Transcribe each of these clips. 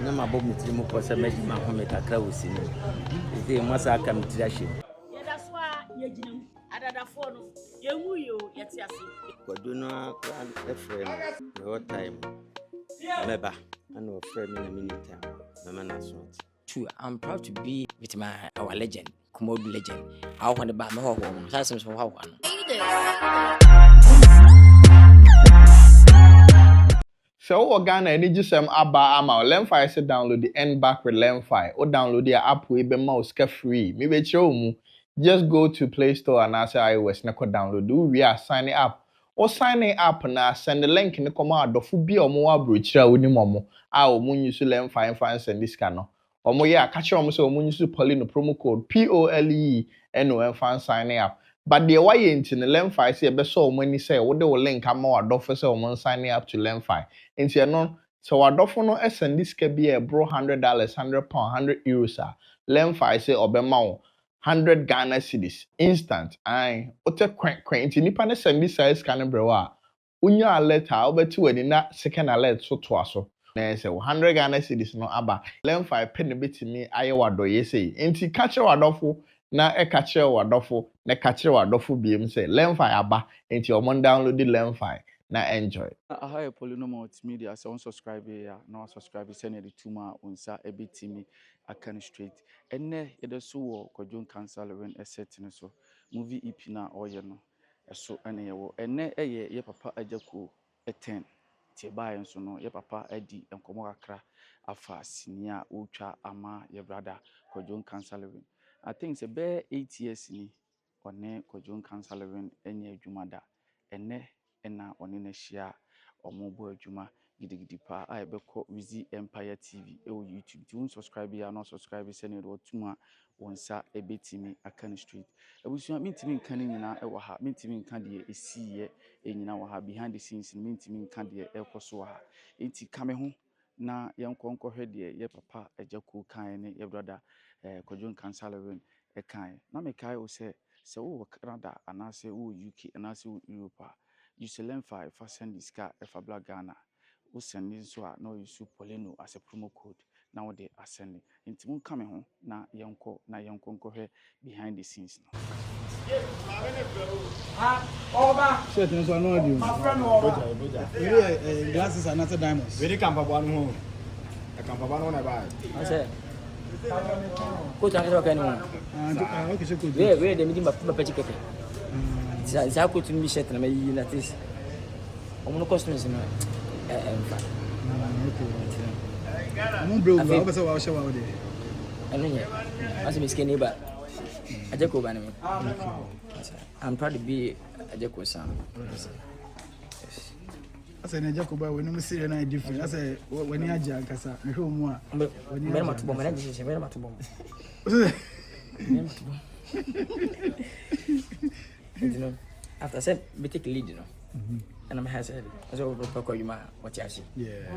na mabɔ me tiri mu kɔ sɛ mɛdi ma home kakra wɔ sini ɛsɛ mu asa aka me tiri ahyɛ mu yɛda so a yɛgyina mu adadafoɔ no yɛnwu yi o yɛte ase kwadu no akora ɛfrɛ me mewɔ time mɛba ana ɔfrɛ me na meni time mɛma no aso ate. True, I'm proud to be with our legend, Komodo legend. I want to buy my home. That's some how one. So what Ghana any gisem aba ama Lemfi say download the end back with Lemfi or download the app we be mouse free. Me be show mu. Just go to Play Store and say iOS na ko download. Do we are signing up. Or signing up na send the link in the command of bi omo abrochira oni momo. A omo use Lemfi fan send this can. Omo ya catch omo say omo use Pauline promo code POLE NOM fan signing up. But the why into the Lemfi say be so many say what the link am adofo say omo signing up to Lemfi. Into you know so adofo no send this can be a bro $100, £100, €100 Lemfi say obema 100 Ghana cedis instant. Aye, ote kwen into nipa ne send this size can brewa. Unya alert obetu we na second alert so to aso. Na say 100 Ghana cedis no aba. Lemfi pen bit me aye wado ye say. Inti catch wadofo na e catch wadofo na catch wadofo biem say Lemfi aba inti omon download the Lemfi na enjoy. Hi Polino Multimedia so unsubscribe here no subscribe send the tuma unsa ebetimi akan straight enne yede so wo Kwadwo Cancer Levin asset ne so movie EP na oye no eso ene ye wo enne eye ye papa Ajaku 10 tie bae nso no ye papa adi enkomo kakra afa sinia otwa ama ye brother Kwadwo Cancer Levin. I think say be 8 years ni one Kwadwo Cancer Levin enye adwumada enne ena one na hia omobo adwuma gidigidi pa a ebekọ Wizzy Empire TV e wo YouTube ti subscribe ya no subscribe se ne do tuma wonsa ebetimi akan street abusua mintimi nkan nyina e wo ha mintimi nkan de esiye enyina wo ha behind the scenes mintimi nkan de ekoso wo ha enti kame ho na yenkonko hwede ye papa Ajaku kan ne ye brother Kwadwo Cancer Levin e kan na me kai o se wo Canada anase wo UK anase wo Europe you sell Lemfi for send this car if a black Ghana who send this so no you su Polino as a promo code now they are sending into one coming home na yonko behind the scenes now. Shit, no so no do. My friend over. Glasses are not diamonds. Very campa one home. A campa one on buy. I said, go to another kind of Okay, so good. where the meeting of Papa Chicken. It's how good to me set and maybe that is almost customers in I'm bro, I was a show out there. I know yet. As a skinny, but a Jacob anime. I'm proud to be a Jacob son. I said, Jacoba, when you see an idea different. I said, when you're Jack, I said, no more. When you're not to bomb, and this is very much to bomb. You know, after I said, we take lead, you know, and I'm said, as over Poco, you might watch us. Yeah,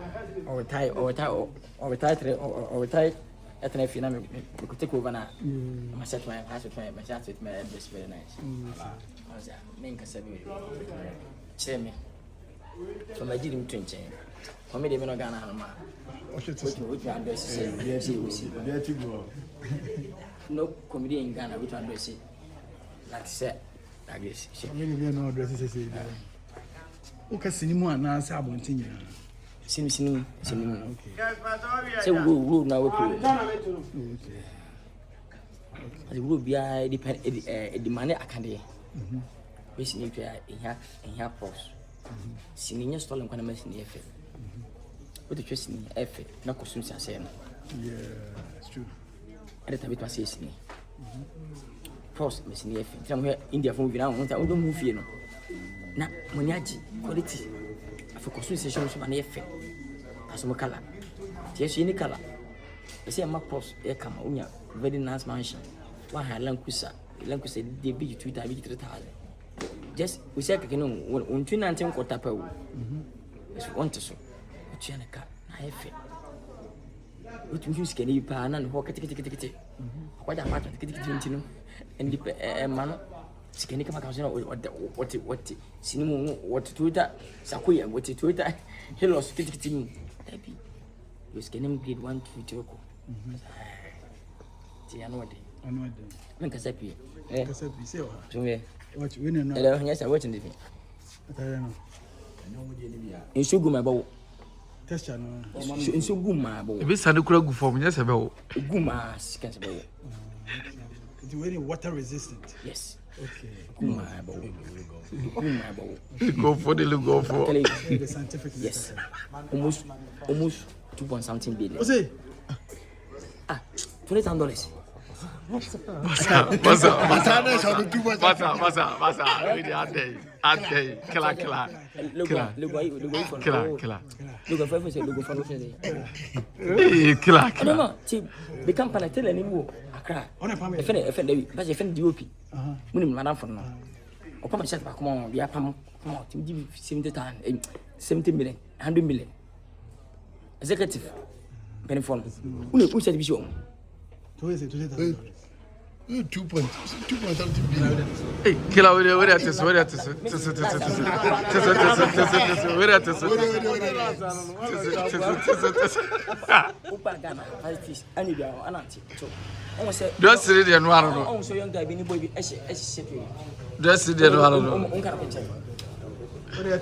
or retire, at an if you know, we could take over now. I set my house with my chat with my address very nice. I was a main Casabi. Say me. So my dealing twin chain. For me, they may not gonna have a man. Which address say, no comedy in Ghana, which address it. Like said. I guess. Many no addresses say. Okay, cinema na say abontin ya. Cinema. Okay. Say we now we okay. As we be depend the money akande. We see you in here pause. Cinema stolen kana mess ni efe. What the choice ni efe na kosum say no. Yeah, it's true. At the bit was say ni. First, Miss Nief, tell me India from Vietnam, I don't move here. Now, Moniaji, quality. I for consultation of an effect. As a color. Yes, any color. I say, my post, air come, Unia, very nice mansion. One had Lancusa, Lancusa, they be 2 times 3,000. Just, we say, I know, when 219 got up, it's one to so. But you car, I effect. What you can you pan and walk at it. What a matter, get it, and the man, Skinny come across what cinema, what Twitter, Sakuya, what Twitter, he lost 50. you scan grade 1 to 3 ko ti ya no de men kasa pie kasa bi se o ha so me watch we no ele hanya sa watch ndifi atare no insu gu ma bawo texture no insu gu ma bawo ebi sane kura gu form nya se bawo gu ma scan se bawo it very water resistant yes okay gu ma bawo go for the scientific yes almost 2 something billion o say $20,000 Masa, we dey out there, killer. No, become panatela ni wo akra. Efene but efene DOP. Munim madam for no. O come chat back come on, dia pam come on, give 70 million, 100 million. Executive benefit. Unu who said be sure. To is it $2.2 billion. Hey, killer, where at this? Opa Ghana, fight any dia ananti. So, just read the no. Oh, so young guy be ni boy be just read the no. On kind of picture. What are you to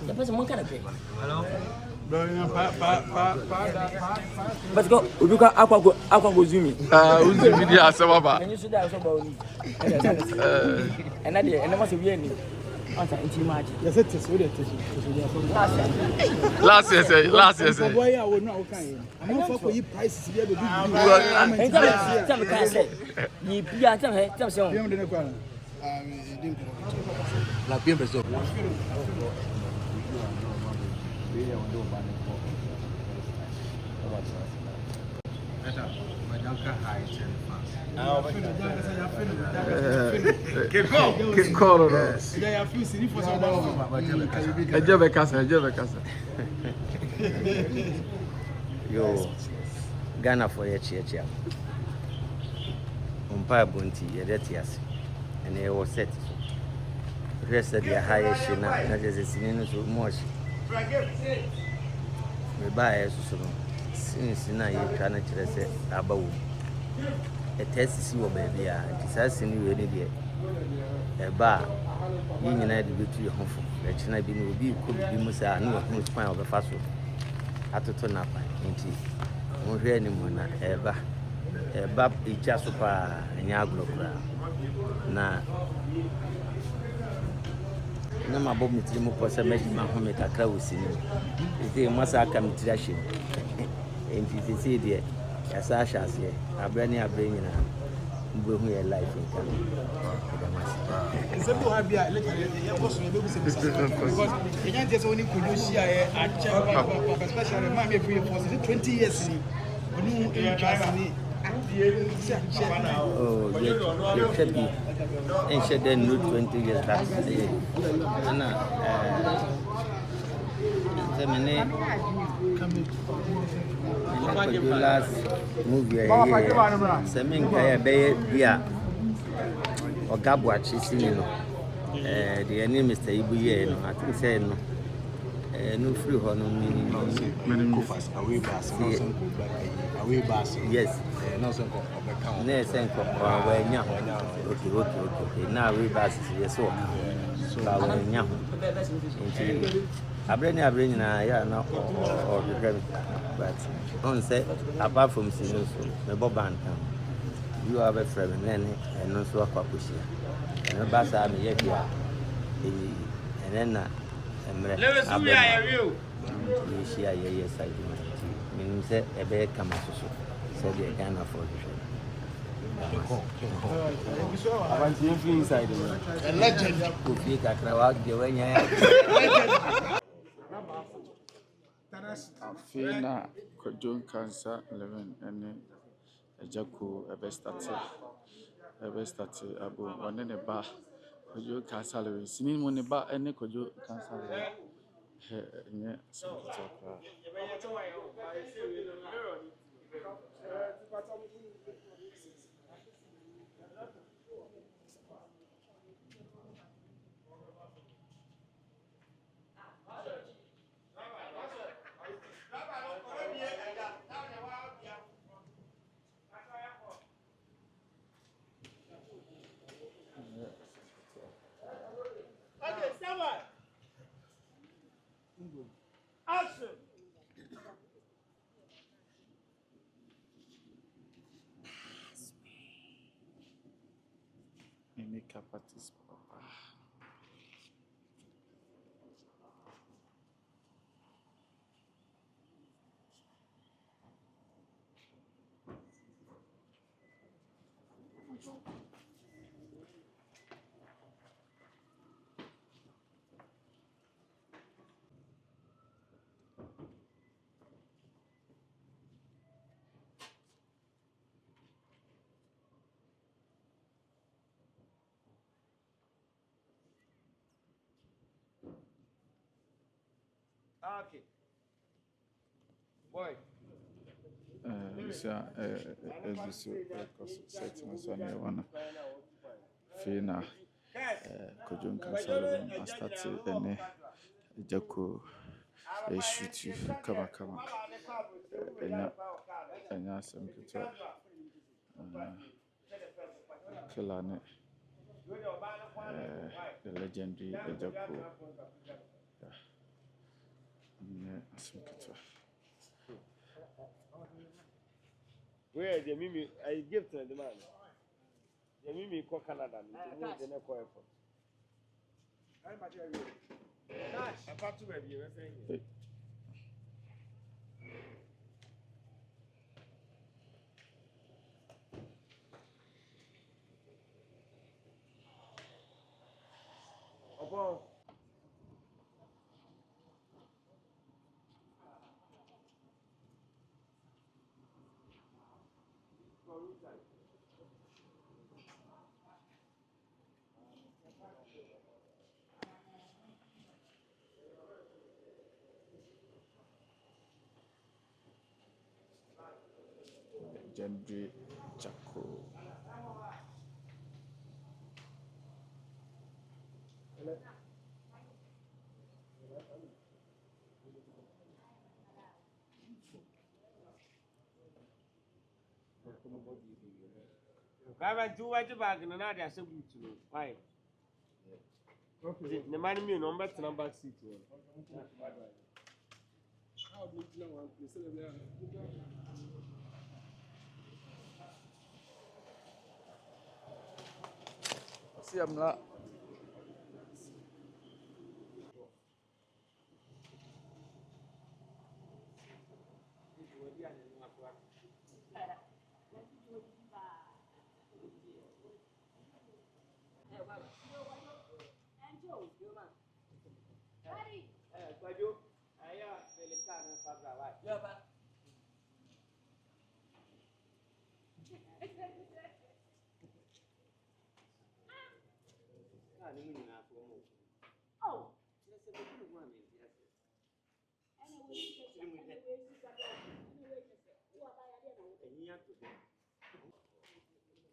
The person one kind of picture. But go, you can aqua zoom. Uzi media sababa. And you should also about and I must be any. Yes, it is. Last year. Why I would not kind. I'm not for you prices here. Tell me, can I say? You tell me, La bien preso. Yo, Ghana for your chia. Umpire Bunty, your detias, and they were set. Rest of the highest shina, not as a sinning so much. We buy a so since now you cannot say about a test to see what baby are. It has seen you any day. A bar, you united with your home. The China being will be could be Musa, no one spine of the fast food. At to turn up, ain't he? Won't hear anymore, ever. A bab, it just super and yaglo. Now, no, my bob meeting more for making my home at a crowd. They must have come to that ship. And if you see there, as I shall say, I bring you a life in coming. Simple have you because you can't just only could share a chapter, especially my for 20 years. Oh, you should be. And should then look 20 years back. The last movie Semin Kaya Bay Bia or Gabwatch is in the name Mr. Ibuye. I think say no. No free honor meaning away bass. Yes, no sense okay. Now we bass yes, so I bring now or the but on set apart from seeing my Boban you have a friend and also a papushi and a bass army yet and then you share yes I do meaning say a bear come out so they can afford I want you inside a legend could be a crowd when you Afina Kojon Cancer 11 and Ejako Ebestati Abu one in a bar Kojo Cancer 11 singing money bar and Kojo Cancer 11 Yeah. makeup artist papa. Okay. Boy. Bisa ebiso setting so na wana fina kojon kansalon astati ene jako shoot kama enya asem kito kila ne the legendary jako ne asem kito. Where the Mimi, I give to the man. The Mimi call Canada, the next airport. I'm about to review everything. Legendary Jaco. Gaba do what you bag and another as a good to know. Why? The man me number to number seat. See, I'm not. Oh.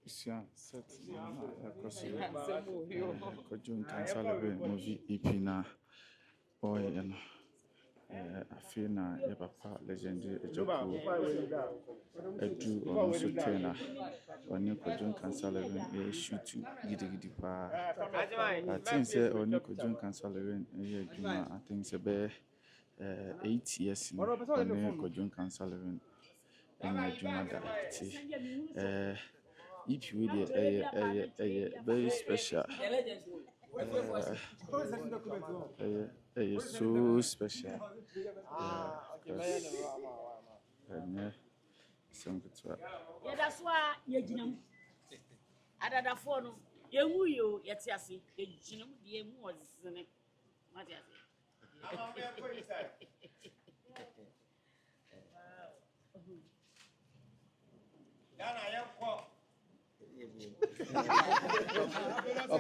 Sia set na koso kojon kansalon movie EP na boy and afei na ye papa legendary Ejoko edu ono so trainer oni kojon kansalon e shoot gidigidi pa I think say oni kojon kansalon e adwuma I think say be 8 years ni oni kojon kansalon en adwuma da ti if you very special so special Yeah, that's why you know. Adada phone, you yo, yet yasi, you know, the was in it. What is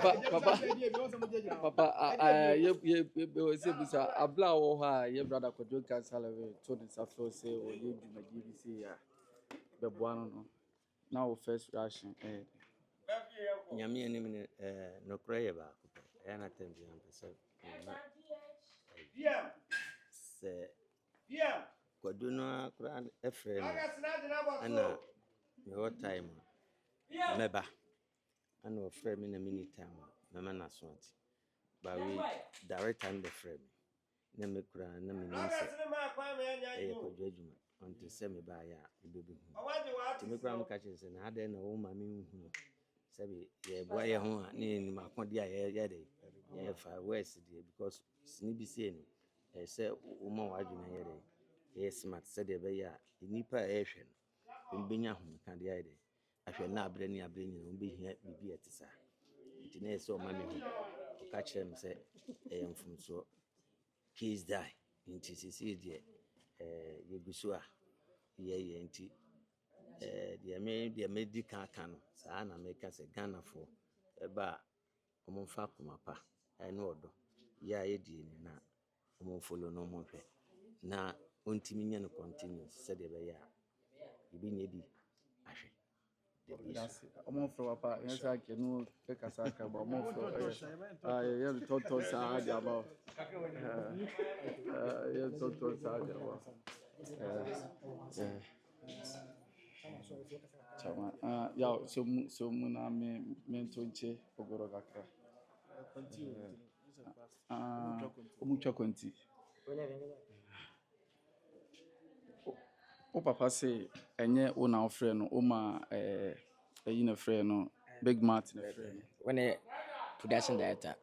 Papa, you say, Abla or her, your brother could do cancel told his afro say, or you do my GBC, the one now first ration. Nyame anim no cry ba ko e na tembi am pese se kwadu no akra efre no ana me what time meba ana ofre me na mini time mema na so ati ba we direct time the frame na me kura na me nim se e kwadu adwuma onto se me ba ya e bebi hu to me kura me ka chense na ade na wo ma me hu Sabi ye boy ye ho ni ni makodi a ye de ye fa west de because sini bi se ni say wo ma wadwena ye de ye smart said de be ya nipa e hwe no mbenya ho kan de ye de ahwe na abre ni mbehia bibi etisa nti na so ma me ho ka kire me say e mfumso case die nti sisi de ye gusu a ye nti the medical can sa na make us a Ghana for eba omonfa komapa eno odo ya yedi ni na omon follow no mon hwe na ontimi nya no continue said de be ya ibi nye bi ahwe That's omo fro papa yes I can no e kasa ka ba omo fro yeah to sa dia ba yeah to sa dia ba chama ya so mu na me tonche ogoro kakra omu twa konti o papa say enye o na ofre no o ma eyi na frɛ no big mat na frɛ no when a production director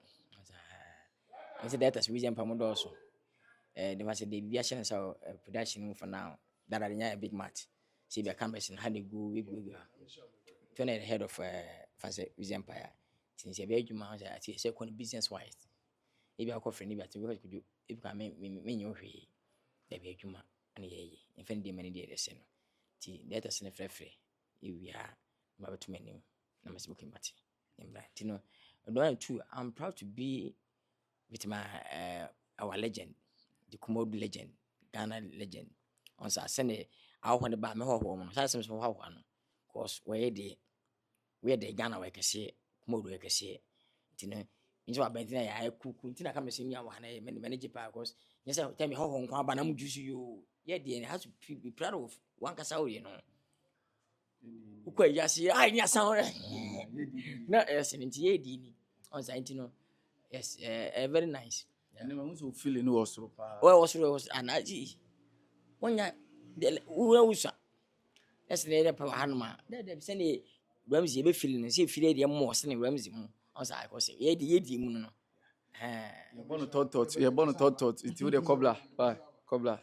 I said that as we jump on also they must say the aviation so production for now that are a big mat see the cameras and how they go we turn the head of fancy empire since a very human I say business wise if you are friendly but we could do if you can me you the be human and ye in fact the many days no ti that is na free if we are about to menu na must book mati you know too I'm proud to be with my our legend the Komodo legend Ghana legend on sa send I want to buy me ho no sa sem so ho no cause we the Ghana we can see Komodo we can see you know nso abentina ya kuku ntina ka mesi nya wa na manage pa cause you say tell me how nko aba na mu juice you the has to be proud of one kasa we no ukwa ya si ai nya sound na yes nti ye di ni on sa ntino yes very nice and me so feeling no was pa was anaji wonya uwa usa yes ne pa hanuma de se ne Ramsey be feeling say feel dey mo se ne Ramsey mu on sa ko se ye di mu no you born to tot nti we dey cobbler bye cobbler